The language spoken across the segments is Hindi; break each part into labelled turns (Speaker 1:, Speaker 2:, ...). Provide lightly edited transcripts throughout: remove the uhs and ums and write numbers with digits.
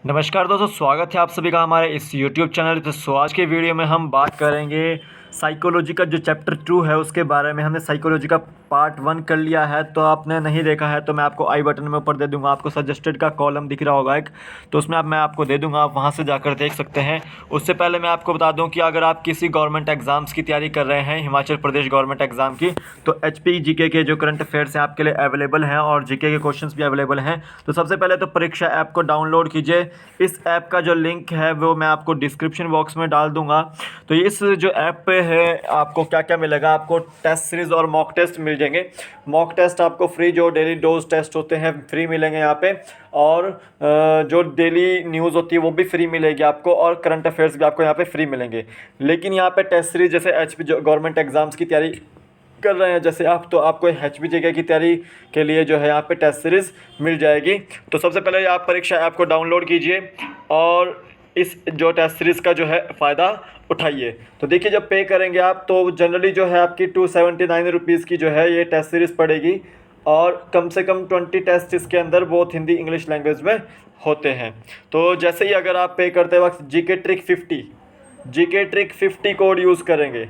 Speaker 1: नमस्कार दोस्तों, स्वागत है आप सभी का हमारे इस YouTube चैनल। तो आज के वीडियो में हम बात करेंगे साइकोलॉजी का जो चैप्टर 2 है उसके बारे में। हमने साइकोलॉजी का पार्ट 1 कर लिया है, तो आपने नहीं देखा है तो मैं आपको आई बटन में ऊपर दे दूंगा। आपको सजेस्टेड का कॉलम दिख रहा होगा एक, तो उसमें मैं आपको दे दूंगा, आप वहां से जाकर देख सकते हैं। उससे पहले मैं आपको बता दूं कि अगर आप किसी गवर्नमेंट एग्जाम्स की तैयारी कर रहे हैं, हिमाचल प्रदेश गवर्नमेंट एग्जाम की, तो HP GK के जो करंट अफेयर्स हैं आपके लिए अवेलेबल हैं और GK के क्वेश्चंस भी अवेलेबल हैं। तो सबसे पहले तो परीक्षा ऐप को डाउनलोड कीजिए। इस ऐप का जो लिंक है वो मैं आपको डिस्क्रिप्शन बॉक्स में डाल दूंगा। तो इस जो ऐप पे है आपको क्या क्या मिलेगा, आपको टेस्ट सीरीज और मॉक टेस्ट मिल जाएंगे। मॉक टेस्ट आपको फ्री, जो डेली डोज टेस्ट होते हैं फ्री मिलेंगे यहाँ पे, और जो डेली न्यूज़ होती है वो भी फ्री मिलेगी आपको, और करंट अफेयर्स भी आपको यहाँ पे फ्री मिलेंगे। लेकिन यहाँ पे टेस्ट सीरीज जैसे HP गवर्नमेंट एग्जाम्स की तैयारी कर रहे हैं जैसे आप, तो आपको HP GK की तैयारी के लिए जो है यहाँ पे टेस्ट सीरीज़ मिल जाएगी। तो सबसे पहले आप परीक्षा ऐप को डाउनलोड कीजिए और इस जो टेस्ट सीरीज़ का जो है फ़ायदा उठाइए। तो देखिए, जब पे करेंगे आप तो जनरली जो है आपकी 279 रुपीज़ की जो है ये टेस्ट सीरीज़ पड़ेगी, और कम से कम 20 टेस्ट इसके अंदर बोथ हिंदी इंग्लिश लैंग्वेज में होते हैं। तो जैसे ही अगर आप पे करते वक्त GK ट्रिक 50 कोड यूज़ करेंगे,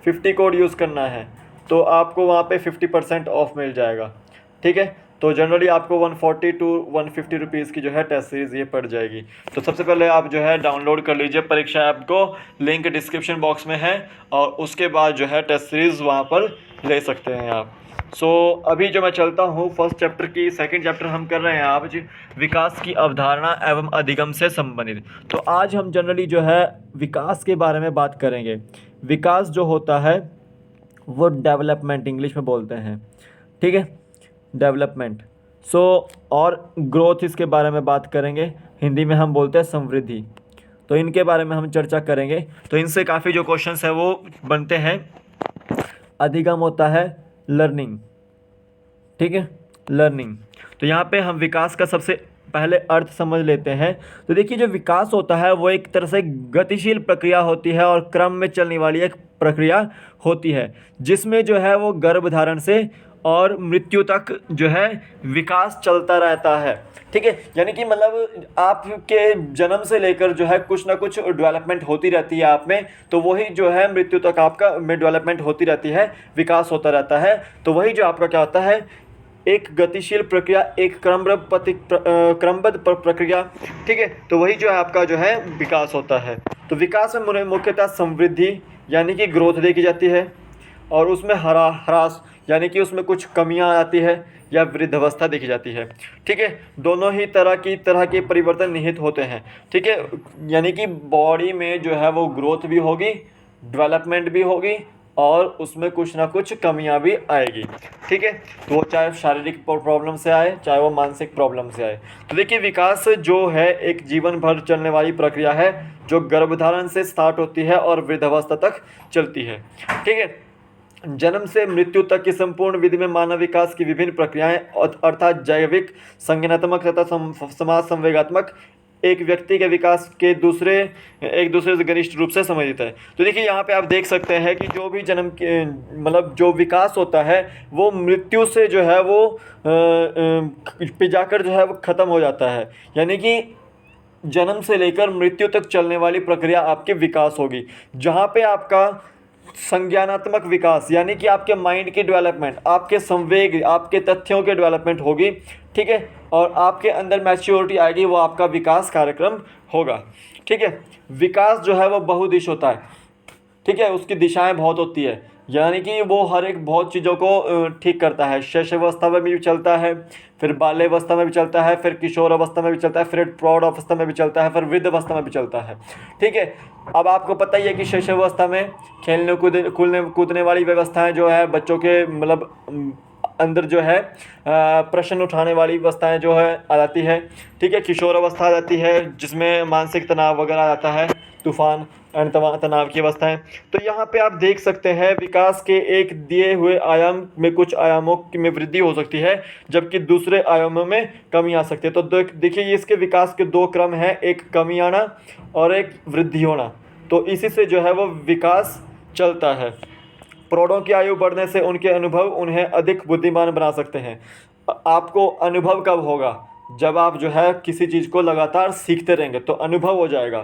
Speaker 1: 50 कोड यूज़ करना है, तो आपको वहाँ पे 50% ऑफ मिल जाएगा। ठीक है, तो जनरली आपको 140 टू 150 रुपीज़ की जो है टेस्ट सीरीज़ ये पड़ जाएगी। तो सबसे पहले आप जो है डाउनलोड कर लीजिए परीक्षा ऐप को, लिंक डिस्क्रिप्शन बॉक्स में है, और उसके बाद जो है टेस्ट सीरीज़ वहाँ पर ले सकते हैं आप। अभी जो मैं चलता हूँ फर्स्ट चैप्टर की, सेकंड चैप्टर हम कर रहे हैं आज विकास की अवधारणा एवं अधिगम से संबंधित। तो आज हम जनरली जो है विकास के बारे में बात करेंगे। विकास जो होता है वो डेवलपमेंट इंग्लिश में बोलते हैं, ठीक है, डेवलपमेंट। और ग्रोथ इसके बारे में बात करेंगे, हिंदी में हम बोलते हैं समृद्धि। तो इनके बारे में हम चर्चा करेंगे। तो इनसे काफ़ी जो क्वेश्चंस है वो बनते हैं। अधिगम होता है लर्निंग, ठीक है, लर्निंग। तो यहाँ पे हम विकास का सबसे पहले अर्थ समझ लेते हैं। तो देखिए, जो विकास होता है वो एक तरह से गतिशील प्रक्रिया होती है और क्रम में चलने वाली एक प्रक्रिया होती है, जिसमें जो है वो गर्भधारण से और मृत्यु तक जो है विकास चलता रहता है। ठीक है, यानी कि मतलब आपके जन्म से लेकर जो है कुछ ना कुछ डेवलपमेंट होती रहती है आप में, तो वही जो है मृत्यु तक आपका में डेवलपमेंट होती रहती है, विकास होता रहता है। तो वही जो आपका क्या होता है, एक गतिशील प्रक्रिया, एक क्रमबद्ध प्रक्रिया। ठीक है, तो वही जो है आपका जो है विकास होता है। तो विकास में मुख्यतः समृद्धि यानी कि ग्रोथ देखी जाती है, और उसमें ह्रास यानी कि उसमें कुछ कमियां आती है, या वृद्धावस्था देखी जाती है। ठीक है, दोनों ही तरह के परिवर्तन निहित होते हैं। ठीक है, यानी कि बॉडी में जो है वो ग्रोथ भी होगी, डेवलपमेंट भी होगी, और उसमें कुछ ना कुछ कमियां भी आएगी। ठीक है, तो वो चाहे शारीरिक प्रॉब्लम से आए, चाहे वो मानसिक प्रॉब्लम से आए। तो देखिए, विकास जो है एक जीवन भर चलने वाली प्रक्रिया है, जो गर्भधारण से स्टार्ट होती है और वृद्धावस्था तक चलती है। ठीक है, जन्म से मृत्यु तक की संपूर्ण विधि में मानव विकास की विभिन्न प्रक्रियाएं अर्थात जैविक, संज्ञानात्मक तथा समाज संवेगात्मक एक व्यक्ति के विकास के एक दूसरे से घनिष्ठ रूप से संबंधित है। तो देखिए, यहाँ पे आप देख सकते हैं कि जो भी जन्म के मतलब जो विकास होता है वो मृत्यु से जो है वो पे जाकर जो है वो ख़त्म हो जाता है। यानी कि जन्म से लेकर मृत्यु तक चलने वाली प्रक्रिया आपके विकास होगी, जहाँ पे आपका संज्ञानात्मक विकास यानी कि आपके माइंड की डेवलपमेंट, आपके संवेग, आपके तथ्यों के डेवलपमेंट होगी। ठीक है, और आपके अंदर मैच्योरिटी आएगी, वो आपका विकास कार्यक्रम होगा। ठीक है, विकास जो है वो बहुदिश होता है। ठीक है, उसकी दिशाएं बहुत होती है, यानी कि वो हर एक बहुत चीज़ों को ठीक करता है। शैशवावस्था में भी चलता है, फिर बाल्यावस्था में भी चलता है, फिर किशोर अवस्था में भी चलता है, फिर प्रौढ़ अवस्था में भी चलता है, फिर वृद्ध अवस्था में भी चलता है। ठीक है, अब आपको पता ही है कि शैशवावस्था में खेलने कूदने वाली व्यवस्थाएं जो है बच्चों के मतलब अंदर जो है प्रश्न उठाने वाली अवस्थाएं जो है आ जाती है। ठीक है, किशोर अवस्था आ जाती है जिसमें मानसिक तनाव वगैरह आ जाता है, तूफान तनाव की अवस्थाएं। तो यहाँ पे आप देख सकते हैं विकास के एक दिए हुए आयाम में कुछ आयामों में वृद्धि हो सकती है, जबकि दूसरे आयामों में कमी आ सकती है। तो देखिए, इसके विकास के दो क्रम हैं, एक कमी आना और एक वृद्धि होना। तो इसी से जो है वो विकास चलता है। प्रौढ़ों की आयु बढ़ने से उनके अनुभव उन्हें अधिक बुद्धिमान बना सकते हैं। आपको अनुभव कब होगा, जब आप जो है किसी चीज़ को लगातार सीखते रहेंगे तो अनुभव हो जाएगा,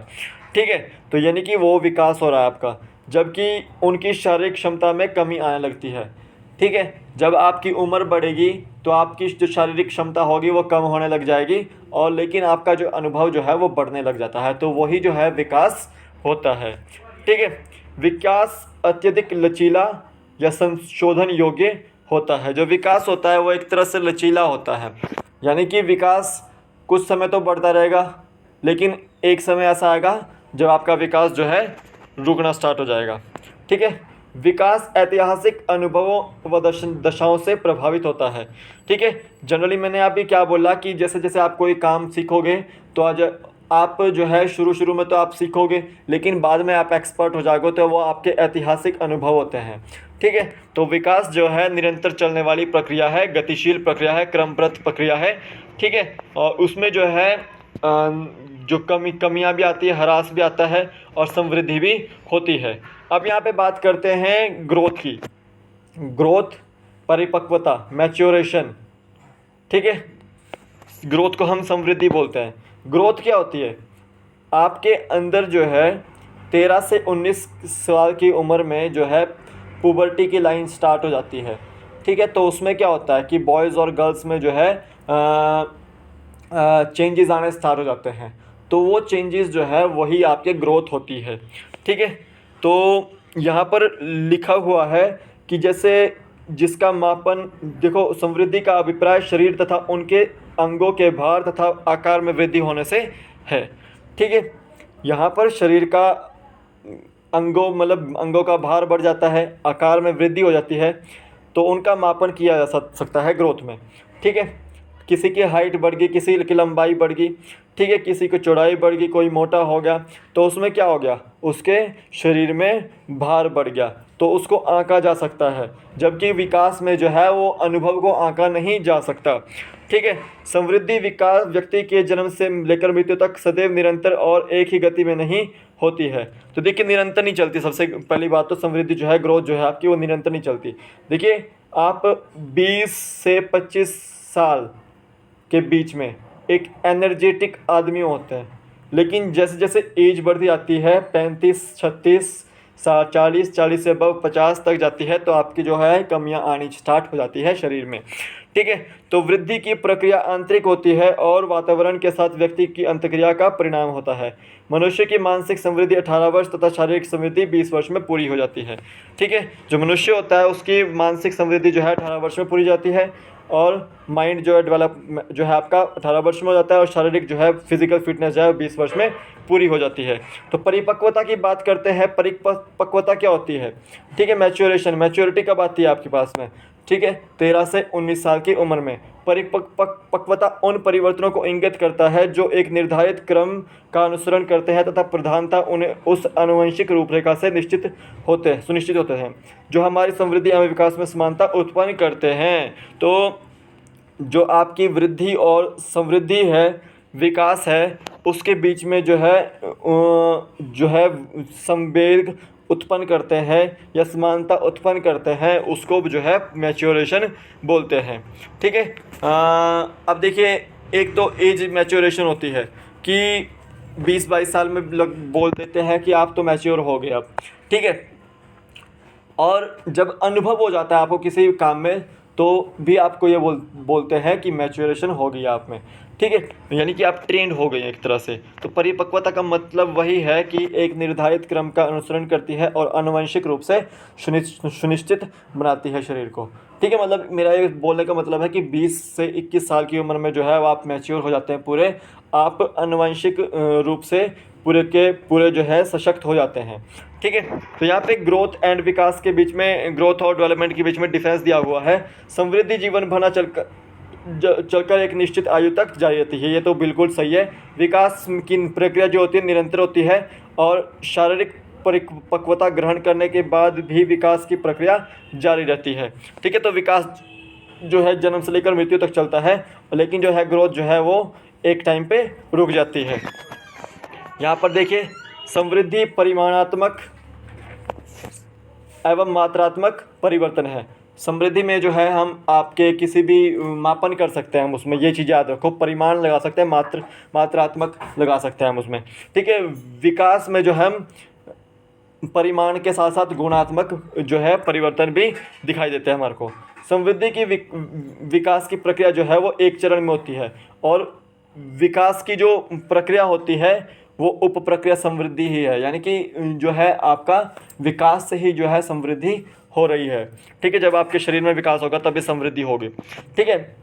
Speaker 1: ठीक है। तो यानी कि वो विकास हो रहा है आपका, जबकि उनकी शारीरिक क्षमता में कमी आने लगती है, ठीक है। जब आपकी उम्र बढ़ेगी तो आपकी जो शारीरिक क्षमता होगी वो कम होने लग जाएगी, और लेकिन आपका जो अनुभव जो है वो बढ़ने लग जाता है, तो वही जो है विकास होता है, ठीक है। विकास अत्यधिक लचीला या संशोधन योग्य होता है। जो विकास होता है वो एक तरह से लचीला होता है, यानी कि विकास कुछ समय तो बढ़ता रहेगा, लेकिन एक समय ऐसा आएगा जब आपका विकास जो है रुकना स्टार्ट हो जाएगा, ठीक है। विकास ऐतिहासिक अनुभवों व दशाओं से प्रभावित होता है, ठीक है। जनरली मैंने अभी क्या बोला कि जैसे जैसे आप कोई काम सीखोगे तो आज आप जो है शुरू शुरू में तो आप सीखोगे, लेकिन बाद में आप एक्सपर्ट हो जाओगे, तो वो आपके ऐतिहासिक अनुभव होते हैं, ठीक है। तो विकास जो है निरंतर चलने वाली प्रक्रिया है, गतिशील प्रक्रिया है, क्रमबद्ध प्रक्रिया है, ठीक है। और उसमें जो है जो कमियां भी आती है, ह्रास भी आता है और समृद्धि भी होती है। अब यहाँ पे बात करते हैं ग्रोथ की। ग्रोथ, परिपक्वता, मैच्योरेशन, ठीक है। ग्रोथ को हम समृद्धि बोलते हैं। ग्रोथ क्या होती है? आपके अंदर जो है 13 से 19 साल की उम्र में जो है पुबर्टी की लाइन स्टार्ट हो जाती है, ठीक है। तो उसमें क्या होता है कि बॉयज़ और गर्ल्स में जो है चेंजेस आने स्टार्ट हो जाते हैं, तो वो चेंजेस जो है वही आपके ग्रोथ होती है, ठीक है। तो यहाँ पर लिखा हुआ है कि जैसे जिसका मापन देखो, समृद्धि का अभिप्राय शरीर तथा उनके अंगों के भार तथा आकार में वृद्धि होने से है, ठीक है। यहाँ पर शरीर का अंगों का भार बढ़ जाता है, आकार में वृद्धि हो जाती है, तो उनका मापन किया जा सकता है ग्रोथ में, ठीक है। किसी की हाइट बढ़ गई, किसी की लंबाई बढ़ गई, ठीक है, किसी की चौड़ाई बढ़ गई, कोई मोटा हो गया, तो उसमें क्या हो गया, उसके शरीर में भार बढ़ गया, तो उसको आंका जा सकता है। जबकि विकास में जो है वो अनुभव को आंका नहीं जा सकता, ठीक है। समृद्धि विकास व्यक्ति के जन्म से लेकर मृत्यु तक सदैव निरंतर और एक ही गति में नहीं होती है। तो देखिए, निरंतर नहीं चलती। सबसे पहली बात तो समृद्धि जो है, ग्रोथ जो है आपकी, वो निरंतर नहीं चलती। देखिए, आप 20 से 25 साल के बीच में एक एनर्जेटिक आदमी होते हैं, लेकिन जैसे जैसे एज बढ़ती जाती है, 35, 36, 40 से अबव 50 तक जाती है, तो आपकी जो है कमियां आनी स्टार्ट हो जाती है शरीर में, ठीक है। तो वृद्धि की प्रक्रिया आंतरिक होती है और वातावरण के साथ व्यक्ति की अंतक्रिया का परिणाम होता है। मनुष्य की मानसिक समृद्धि 18 वर्ष तथा शारीरिक समृद्धि 20 वर्ष में पूरी हो जाती है, ठीक है। जो मनुष्य होता है उसकी मानसिक समृद्धि जो है 18 वर्ष में पूरी जाती है, और माइंड जो है डेवलप जो है आपका 18 वर्ष में हो जाता है, और शारीरिक जो है फिजिकल फिटनेस जो है 20 वर्ष में पूरी हो जाती है। तो परिपक्वता की बात करते हैं। परिपक्वता क्या होती है? ठीक है, मैच्योरेशन, मैच्योरिटी कब आती है आपके पास में? ठीक है, 13 से 19 साल की उम्र में। परिपक्वता उन परिवर्तनों को इंगित करता है जो एक निर्धारित क्रम का अनुसरण करते हैं तथा प्रधानता उन्हें उस आनुवंशिक रूपरेखा से सुनिश्चित होते हैं जो हमारी समृद्धि एवं विकास में समानता उत्पन्न करते हैं। तो जो आपकी वृद्धि और समृद्धि है, विकास है, उसके बीच में जो है संवेग उत्पन्न करते हैं या समानता उत्पन्न करते हैं, उसको जो है मैच्योरेशन बोलते हैं। ठीक है, अब देखिए, एक तो एज मैच्योरेशन होती है कि 20-22 साल में लोग बोल देते हैं कि आप तो मैच्योर हो गए अब, ठीक है। और जब अनुभव हो जाता है आपको किसी काम में, तो भी आपको ये बोलते हैं कि मैच्योरेशन हो गई आप में, ठीक है, यानी कि आप ट्रेंड हो गए एक तरह से। तो परिपक्वता का मतलब वही है कि एक निर्धारित क्रम का अनुसरण करती है और आनुवंशिक रूप से सुनिश्चित बनाती है शरीर को, ठीक है। मतलब मेरा ये बोलने का मतलब है कि 20 से 21 साल की उम्र में जो है वो आप मैच्योर हो जाते हैं पूरे, आप आनुवंशिक रूप से पूरे के पूरे जो है सशक्त हो जाते हैं, ठीक है। तो यहाँ पे ग्रोथ एंड विकास के बीच में, ग्रोथ और डेवलपमेंट के बीच में डिफरेंस दिया हुआ है। समृद्धि जीवन भर चलकर एक निश्चित आयु तक जारी रहती है, ये तो बिल्कुल सही है। विकास की प्रक्रिया जो होती है निरंतर होती है, और शारीरिक परिपक्वता ग्रहण करने के बाद भी विकास की प्रक्रिया जारी रहती है, ठीक है। तो विकास जो है जन्म से लेकर मृत्यु तक चलता है, लेकिन जो है ग्रोथ जो है वो एक टाइम पे रुक जाती है। यहाँ पर देखिए, समृद्धि परिमाणात्मक एवं मात्रात्मक परिवर्तन है। समृद्धि में जो है हम आपके किसी भी मापन कर सकते हैं हम उसमें, ये चीज़ याद रखो। परिमाण लगा सकते हैं, मात्रात्मक लगा सकते हैं हम उसमें, ठीक है। विकास में जो हम परिमाण के साथ साथ गुणात्मक जो है परिवर्तन भी दिखाई देते हैं हमारे को। समृद्धि की विकास की प्रक्रिया जो है वो एक चरण में होती है, और विकास की जो प्रक्रिया होती है वो उप प्रक्रिया समृद्धि ही है, यानी कि जो है आपका विकास से ही जो है समृद्धि हो रही है, ठीक है। जब आपके शरीर में विकास होगा तभी समृद्धि होगी, ठीक है।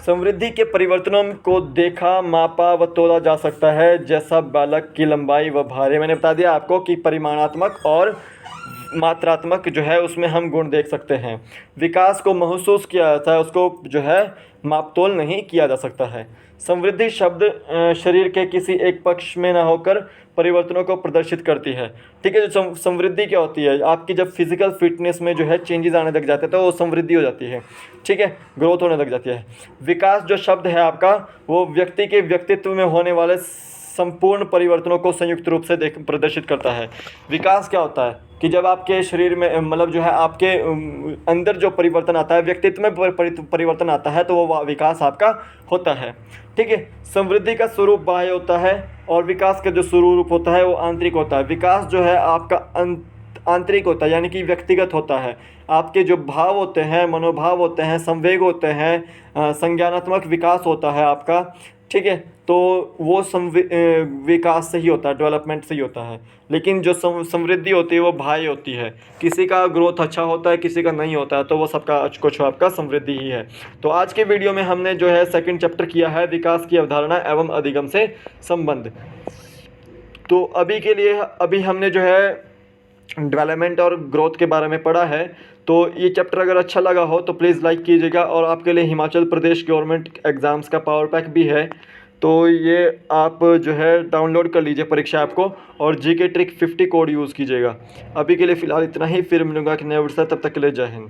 Speaker 1: समृद्धि के परिवर्तनों को देखा, मापा व तोला जा सकता है, जैसा बालक की लंबाई व भारे। मैंने बता दिया आपको कि परिमाणात्मक और मात्रात्मक जो है उसमें हम गुण देख सकते हैं। विकास को महसूस किया जाता है, उसको जो है मापतोल नहीं किया जा सकता है। समृद्धि शब्द शरीर के किसी एक पक्ष में ना होकर परिवर्तनों को प्रदर्शित करती है, ठीक है। जो समृद्धि क्या होती है, आपकी जब फिजिकल फिटनेस में जो है चेंजेस आने लग जाते हैं तो वो समृद्धि हो जाती है, ठीक है, ग्रोथ होने लग जाती है। विकास जो शब्द है आपका वो व्यक्ति के व्यक्तित्व में होने वाले संपूर्ण परिवर्तनों को संयुक्त रूप से प्रदर्शित करता है। विकास क्या होता है कि जब आपके शरीर में मतलब जो है आपके अंदर जो परिवर्तन आता है, व्यक्तित्व में परिवर्तन आता है, तो वो विकास आपका होता है, ठीक है। समृद्धि का स्वरूप बाह्य होता है और विकास का जो स्वरूप होता है वो आंतरिक होता है। विकास जो है आपका आंतरिक होता है, यानी कि व्यक्तिगत होता है। आपके जो भाव होते हैं, मनोभाव होते हैं, संवेग होते हैं, संज्ञानात्मक विकास होता है आपका, ठीक है। तो वो विकास से ही होता है, डेवलपमेंट से ही होता है। लेकिन जो समृद्धि होती है वो बाह्य होती है। किसी का ग्रोथ अच्छा होता है, किसी का नहीं होता है, तो वो सबका कुछ आपका समृद्धि ही है। तो आज के वीडियो में हमने जो है सेकंड चैप्टर किया है, विकास की अवधारणा एवं अधिगम से संबंध। तो अभी के लिए अभी हमने जो है डेवलपमेंट और ग्रोथ के बारे में पढ़ा है। तो ये चैप्टर अगर अच्छा लगा हो तो प्लीज़ लाइक कीजिएगा, और आपके लिए हिमाचल प्रदेश गवर्नमेंट एग्ज़ाम्स का पावर पैक भी है, तो ये आप जो है डाउनलोड कर लीजिए परीक्षा ऐप को, और जीके ट्रिक 50 कोड यूज़ कीजिएगा। अभी के लिए फ़िलहाल इतना ही, फिर मिलूंगा कि नए वीडियो से, तब तक के लिए जय हिंद।